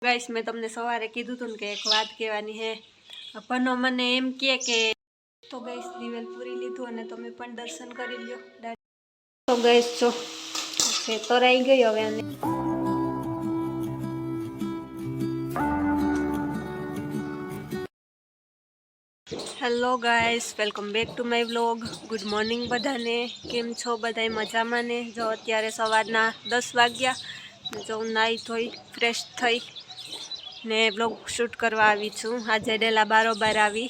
Guys मैं तमने सवारे कीधुं तुं के एक बात कहेवानी है पन्नो मने एम कहे के तो गाइस दिवेल पूरी लीधुं अने तमे पण दर्शन करी ल्यो। तो गाइस जो से तो रही गई हवे आने hello guys welcome back to my vlog. Good morning बधाने केम छो बधाई मजामां ने। जो अत्यारे सवारना 10 वाग्या जो नाई धोई फ्रेश थई ने व्लॉग शूट करवा आवी छूं। आज डेला बारोबार आवी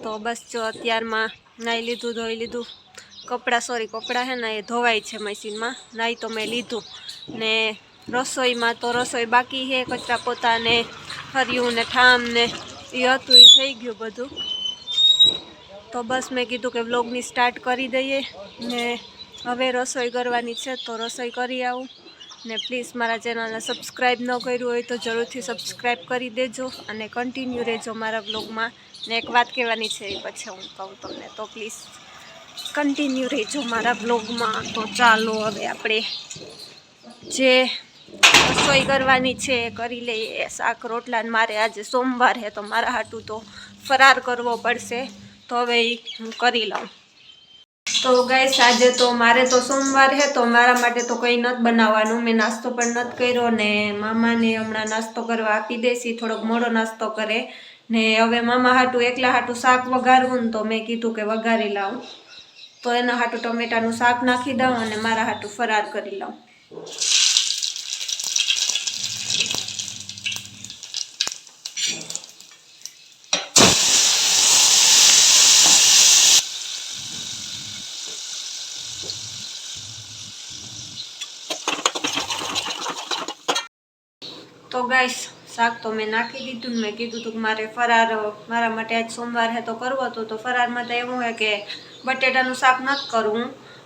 तो बस जो अत्यारमां नाई लीधुं धोई लीधुं कपड़ा कपड़ा है ना ये धोवाई छे मशीन में। नाई तो मैं लीधुं ने रसोई में तो रसोई बाकी है कचरा पोता ने हरिયું ने ठाम ने ए हतुं ए थई गयुं बधुं। तो बस मैं कीधुं के व्लॉगनी स्टार्ट करी दईए ने हवे रसोई करवानी छे तो रसोई करी आऊँ ने प्लीज मारा चेनल ने सब्सक्राइब न कर्युं होय तो जरूरथी सब्सक्राइब करी देजो अने कन्टिन्यू रहेजो मारा व्लॉग में। ने एक बात कहेवानी छे पछी हूँ कहूँ तमने तो प्लीज कन्टिन्यू रहेजो मारा व्लॉग में। तो चालो हवे आपणे जे रसोई करवानी छे करी लईए। शाक रोटला मारे आज सोमवार है तो मारा हाटू तो फरार करवो पड़शे तो हवे हूँ करी लऊं। तो गाइस आजे तो मारे तो सोमवार है तो मारा माटे तो कई नत बनावानुं। मैं नास्तो पण नत कर्यो ने मामा ने हमणां नास्तो करवा आपी देसी थोड़ोक मोड़ो नास्तो करे ने हवे मामा हाटू एकला हाटू शाक वघारवुं तो मैं कीधुं के वघारी लाऊं तो एना हाटू टमेटानुं शाक नाखी दऊं अने मारा हाटू फरार करी लऊं। तो गाइस शाक तो मैं नाखी दीधुं। मैं कीधुं तो मारे फरार मारा माटे आज सोमवार है तो करवो तो फरार में तो एवुं है कि बटेटानुं शाक नत करवुं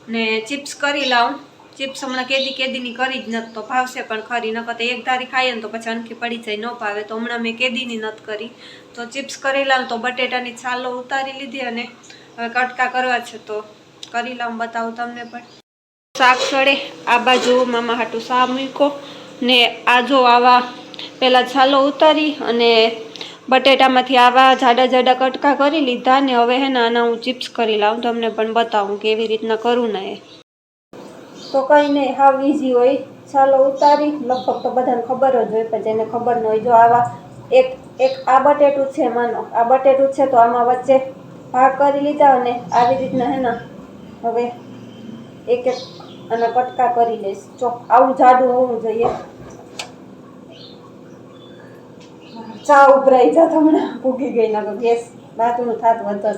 ने चिप्स करी लाऊं। चिप्स हमणां केदीनी करी ज नत तो भावशे पण खरी नकर तो एक धारी खाईए ने तो पछी अनखी पड़ी जाय न भावे तो हमणां मैं केदीनी नत करी तो चिप्स करी लाऊं। तो बटेटानी छालो उतारी लीधी अने हवे कटका करवा छे तो करी लाऊं बतावुं तमने पण। शाक सड़े आ बाजू मामा हाटू सा मूक्यो ने आजो आवा पहला छालो उतारी अने बटेटामांथी आवा जाडा जाडा कटका करी लीधा ने हवे है ने आना हूँ चिप्स करी लाऊं तमने पण बतावुं केवी रीतना करूं ने। तो कई नहीं हाव ईजी होय छालो उतारी लगभग तो बधाने खबर ज होय पण जेने खबर न होय जो आवा एक आ बटेटू छे मानो आ बटेटू छे तो आमां वच्चे भाग करी लीधा अने आवी रीतना है ने हवे एक एक अने कटका करी लईश। जो आवुं जाडू होवुं जोईए। चा उभराई जा हमणां भूगी गई ना गैस बातुं थात वधस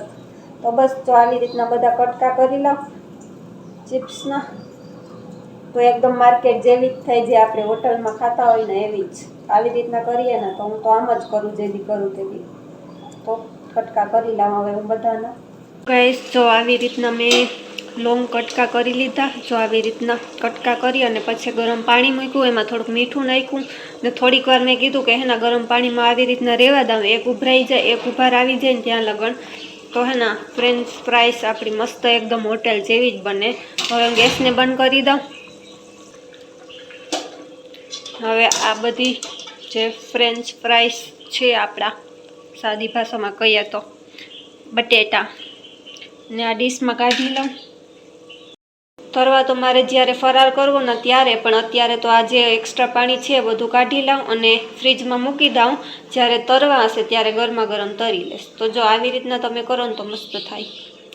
तो बस जो आवी रीतना बधा कटका करी लाव चिप्सना तो एकदम मार्केट जेवी ज थाय जे आपणे होटल में खाता होय ने एवी ज आवी रीतना करीए ने तो हूँ तो आम ज करूँ जे दी करूँ ते दी। तो कटका करी लाव हवे हूँ बधाना। गाइस जो आवी रीतना मैं लोंग कटका करी लीधा। जो आवी रीतना कटका करी अने पछी गरम पाणी मूक्युं एमां थोड़ुंक मीठुं नाख्युं ने थोड़ीक वार मैं कीधुं के हेना गरम पाणी में आवी रीतना रेवा दऊं एक उभराई जाए एक उभार आवी जाए त्यां लगन तो है ना फ्रेंच फ्राइस आपणी मस्त एकदम होटल जेवी ज बने। हवे गैस ने बंद करी दऊं। हवे आ बधी जे फ्रेंच फ्राइस छे आपड़ा सादी भाषा में कहीए तो बटेटा ने आ डिश में काढी लऊं। तरवा तो मारे ज्यारे फरार करवो ने त्यारे पण अत्यारे तो आज एक्स्ट्रा पाणी छे बधुं काढी लाऊं अने फ्रीज में मूकी दऊं ज्यारे तरवा हशे त्यारे गरमा गरम तरी लेश। तो जो आवी रीतना तमे करो ने तो मस्त थाय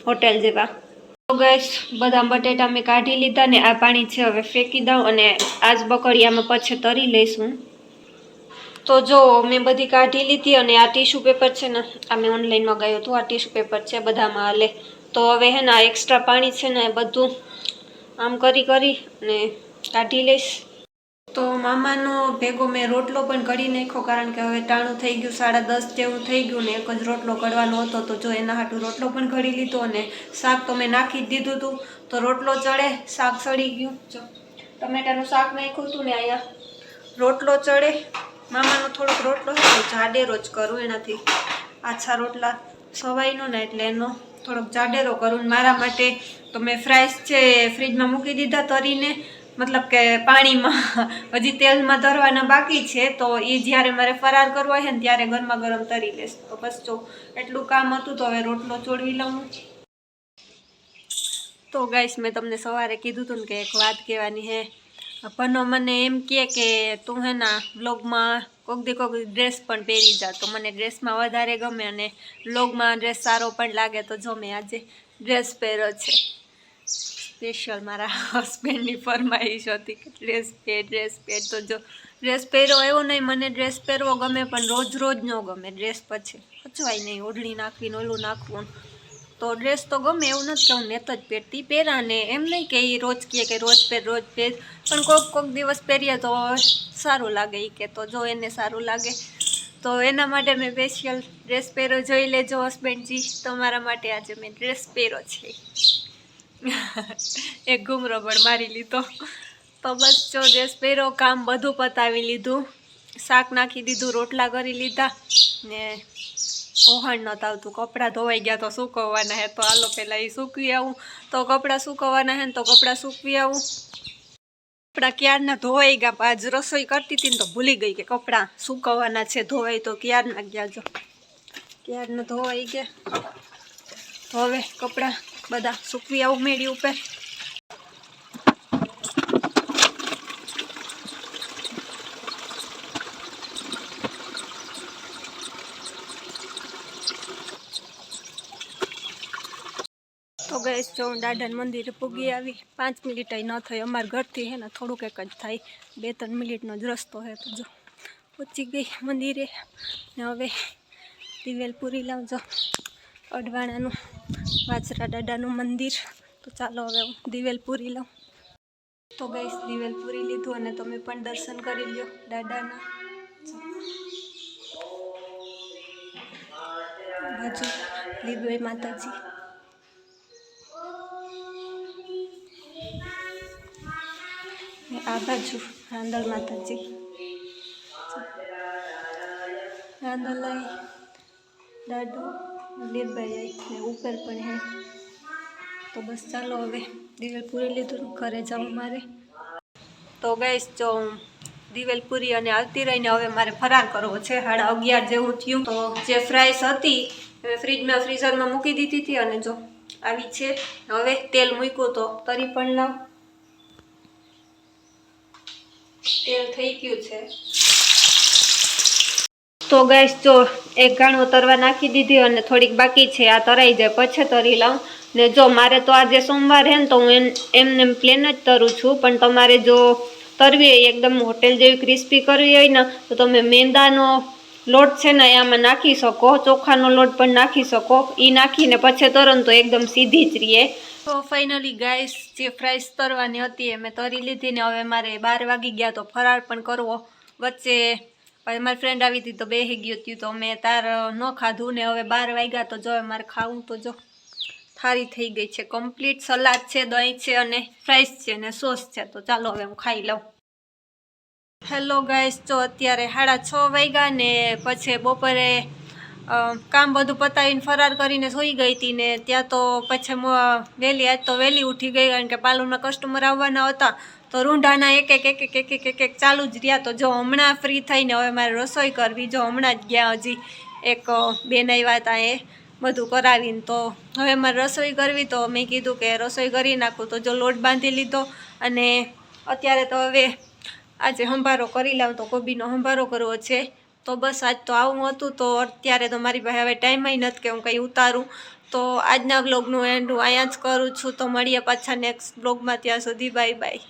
होटल जेवा। तो गाइस बधा बटेटा मैं काढी लीधा ने आ पाणी छे हवे फेंकी दऊं अने आज बकड़िया में पछे तरी लईशुं। तो जो मैं बधी काढी लीधी अने आ टीश्यू पेपर छे ने आ मैं ऑनलाइन मंगाव्युं हतुं। आ टीश्यू पेपर छे बधामां हाले तो हवे है ने एक्स्ट्रा पाणी छे ने बधुं आम करी करी ने काढी लईश। तो मामानो भेगो मैं रोटलो पण करी नाख्यो कारण के हवे टाणुं थई गयुं 10:30 जेवुं थई गयुं ने एक ज रोटलो कढवानो हतो तो जो एना हाटू रोटलो पण कढी लीधो अने शाक तो मैं नाखी ज दीधुं हतुं तो रोटलो चढ़े शाक सड़ी गयुं। जो टमेटानुं शाक नाख्युं हतुं ने अहींया रोटलो चढ़े मामानो थोड़ोक रोटलो है तो जाडेरो ज करूं एनाथी आछा रोटला सवाय नो ने एटले एनो थोड़ोक जाडेरो करूं। मारा माटे तो मैं फ्राइस छे फ्रीज में मूकी दीधा तरीने મતલબ કે પાણીમાં હજી તેલમાં તરવાના બાકી છે, તો એ જ્યારે મારે ફરાર કરવો હોય ને ત્યારે ગરમા ગરમ તરી લેશ. તો બસ જો એટલું કામ હતું, તો હવે રોટલો ચોળવી લઉં. તો ગાઈસ, મેં તમને સવારે કીધું હતું ને કે એક વાત કહેવાની હે. ભનો મને એમ કહે કે તું હે ના વ્લોગમાં કોક ડ્રેસ પણ પહેરી જા, તો મને ડ્રેસમાં વધારે ગમે અને વ્લોગમાં ડ્રેસ સારો પણ લાગે. તો જો મેં આજે ડ્રેસ પહેર્યો છે, સ્પેશિયલ મારા હસબન્ડની ફરમાઈશ હતી કે ડ્રેસ પહેર. તો જો ડ્રેસ પહેર્યો, એવું નહીં મને ડ્રેસ પહેરવો ગમે, પણ રોજ રોજ ન ગમે ડ્રેસ. પછી ખચવાય નહીં, ઓઢણી નાખવીને ઓલું નાખવું. તો ડ્રેસ તો ગમે, એવું નથી કે હું નેત જ પહેરતી, પહેરા ને એમ નહીં કે એ રોજ કહે કે રોજ પહેર, પણ કોક દિવસ પહેરીએ તો સારું લાગે એ કે. તો જો એને સારું લાગે, તો એના માટે મેં સ્પેશિયલ ડ્રેસ પહેરો. જોઈ લેજો હસબન્ડજી, તમારા માટે આજે મેં ડ્રેસ પહેરો છે. એક ઘૂમરો પણ મારી લીધો. તો બસ જો ડ્રેસ પહેરો, કામ બધું પતાવી લીધું, શાક નાખી દીધું, રોટલા કરી લીધા ને ઓહણ નહોતું આવતું. કપડાં ધોવાઈ ગયા તો સૂકવવાના હે, તો હાલો પહેલાં એ સૂકવી આવું. તો કપડાં સૂકવવાના હે ને, તો કપડાં સૂકવી આવું. કપડાં ક્યારના ધોવાઈ ગયા, આજ રસોઈ કરતી હતી ને તો ભૂલી ગઈ કે કપડાં સૂકવવાના છે. ધોવાઈ તો ક્યારના ગયા, જો ક્યારના ધોવાઈ ગયા. તો હવે કપડાં બધા સૂકવી આવું મેળી ઉપર. તો ગઈશ જો હું દાદાના મંદિરે પૂગી આવી. 5 મિનિટ ન થઈ, અમારા ઘરથી હે ને થોડુંક એક જ થાય, 2-3 મિનિટનો જ રસ્તો છે. તો જો પહોંચી ગઈ મંદિરે ને હવે દિવેલ પૂરી લાવજો. અડવાણાનું વાછરા દાદાનું મંદિર. તો ચાલો હવે હું દિવેલ પૂરી લઉં. તો ગઈશ દિવેલ પૂરી લીધું અને તમે પણ દર્શન કરી લ્યો દાદાના. બાજુ લીબે માતાજી, આ બાજુ રાંદલ માતાજી. રાંદલ દાદો લીરબાઈ ને ઉપર પણ હે. તો બસ ચાલો હવે દિવેલ પૂરી લીધું, ઘરે જાઉં મારે. તો ગઈશ જો દિવેલ પૂરી અને આવતી રહીને હવે મારે ફરાર કરવો છે. 11:30 જેવું થયું. તો જે ફ્રાઈસ હતી એ ફ્રીઝરમાં મૂકી દીધી હતી અને જો આવી છે. હવે તેલ મૂક્યું તો તરી પણ લાવ. તેલ થઈ ગયું છે. તો ગેસ જો એક ગાણું તરવા નાખી દીધી અને થોડીક બાકી છે, આ તરાઈ જાય પછી તરી લઉં. ને જો મારે તો આજે સોમવાર હે ને, તો હું એમને પ્લેન જ તરું છું. પણ તમારે જો તરવી હોય એકદમ હોટેલ જેવી ક્રિસ્પી કરવી હોય ને, તો તમે મેંદાનો લોટ છે ને આમાં નાખી શકો, ચોખાનો લોટ પણ નાખી શકો. એ નાખીને પછી તરો તો એકદમ સીધી જ રહીએ. તો ફાઇનલી ગાઈસ જે ફ્રાઈસ તરવાની હતી એ મેં તરી લીધી ને હવે મારે 12 વાગી ગયા. તો ફરાર પણ કરવો. વચ્ચે મારી ફ્રેન્ડ આવી હતી તો બેસી ગયું હતું, તો મેં તાર ન ખાધું ને હવે 12 વાગ્યા. તો જો મારે ખાવું. તો જો થાળી થઈ ગઈ છે કમ્પ્લીટ. સલાડ છે, દહીં છે અને ફ્રાઈસ છે અને સોસ છે. તો ચાલો હવે હું ખાઈ લઉં. હેલો ગાઈસ, જો અત્યારે 6:30 વાગ્યા ને પછી બપોરે કામ બધું પતાવીને ફરાર કરીને સૂઈ ગઈ હતી ને ત્યાં તો પછી વહેલી આજ તો વહેલી ઉઠી ગઈ, કારણ કે પાર્લરમાં કસ્ટમર આવવાના હતા. તો રૂંઢાના એક ચાલુ જ રહ્યા. તો જો હમણાં ફ્રી થઈને હવે મારે રસોઈ કરવી. જો હમણાં જ ગયા, હજી એક બેન આવ્યા હતા એ બધું કરાવીને. તો હવે મારે રસોઈ કરવી. તો મેં કીધું કે રસોઈ કરી નાખું. તો જો લોટ બાંધી લીધો અને અત્યારે તો હવે આજે સંભારો કરી લાવ. તો કોબીનો સંભારો કરવો છે. તો બસ આજ તો આવું હતું. તો અત્યારે તો મારી પાસે હવે ટાઈમ નથી કે હું કંઈ ઉતારું. તો આજના વ્લોગનું એન્ડ હું અહીંયા જ કરું છું. તો મળીએ પાછા નેક્સ્ટ વ્લોગમાં. ત્યાં સુધી બાય બાય.